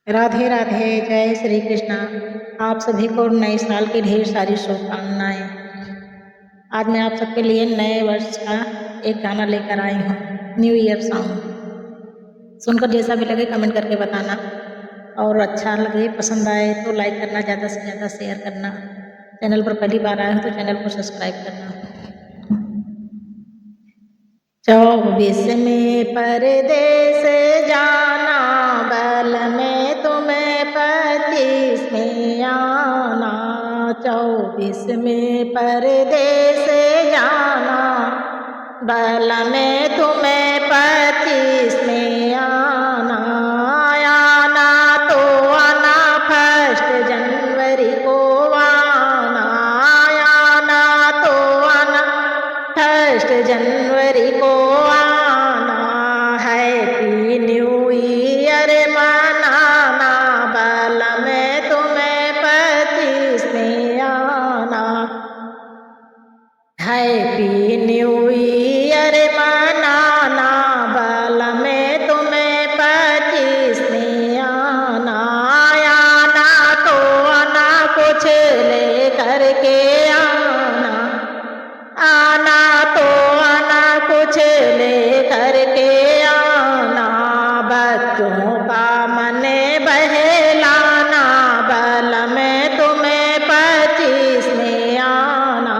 राधे राधे, जय श्री कृष्णा। आप सभी को नए साल की ढेर सारी शुभकामनाएं। आज मैं आप सबके लिए नए वर्ष का एक गाना लेकर आई हूँ, न्यू ईयर सॉन्ग। सुनकर जैसा भी लगे कमेंट करके बताना, और अच्छा लगे पसंद आए तो लाइक करना, ज़्यादा से ज़्यादा शेयर करना। चैनल पर पहली बार आए हो तो चैनल को सब्सक्राइब करना। 24 में परदेस जाना, बल में तुम्हें 25 में आना। 24 में परदेस जाना, बल में तुम्हें 25 में आना। आना तो आना 1 जनवरी को आना। आना तो आना 1 जनवरी को आना। हैप्पी न्यू ईयर मनाना, बल में तुम्हें 25 में आना। हैप्पी न्यू ईयर मनाना, बल में तुम्हें 25 में आना। आना तो आना कुछ ले करके आना। आना तो आना कुछ ले करके आना। बच्चों का मन बहलाना, बल में तुम्हें 25 में आना।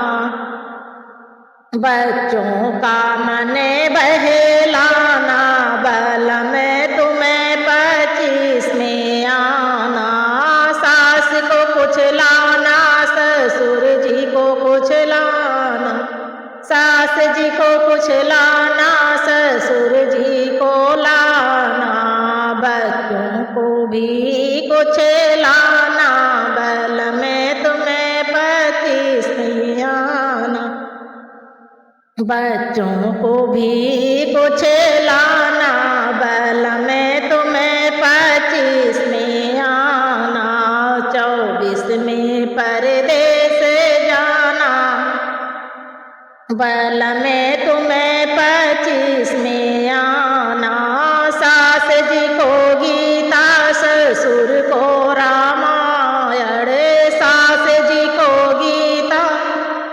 बच्चों का मन बहलाना, बल में तुम्हें 25 में आना। सास को कुछ लाना, ससुर जी को कुछ लाना। सास जी को कुछ लाना, ससुर जी को लाना। बच्चों को भी कुछ लाना, बल में तुम्हें 25 में आना। बच्चों को भी कुछ लाना, बल में तुम्हें 25 में आना। 24 में परदेस जाना, बल में तुम्हें 25 में आना। सास जी को गीता, ससुर को रामायण। सास जी को गीता,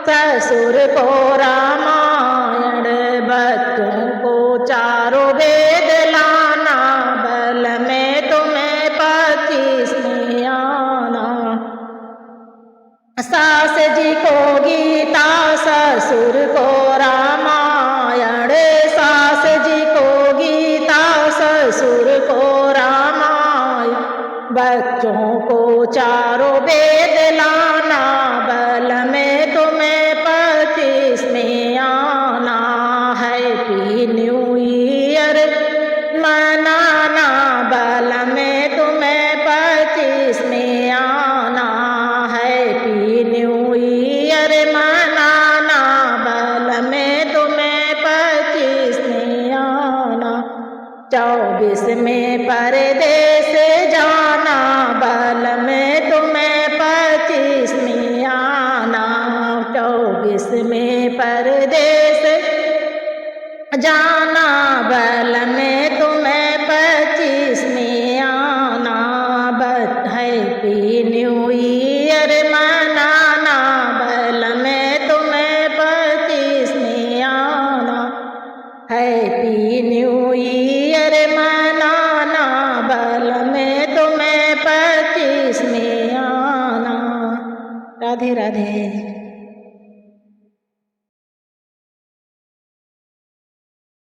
ससुर को रामायण। बच्चों को चारों वेद लाना, बल में तुम्हें 25 में आना। सास जी को गीता, ससुर को रामायण। सास जी को गीता, ससुर को रामायण। बच्चों को चारों वेद लाना, बल में तुम्हें 25 में आना। हैप्पी न्यू ईयर मनाना, बल में तुम्हें 25 में आना। हैप्पी न्यू ईयर मनाना, बल में तुम्हें 25 में आना। 24 में परदेस जाना, बल में तुम्हें 25 में आना। 24 में परदेस जाना, बल में तुम्हें 25 में आना। हैप्पी न्यू ईयर मनाना, बल में तुम्हें 25 में आना। हैप्पी न्यू ईयर मनाना, बल में तुम्हें 25 में आना। राधे राधे।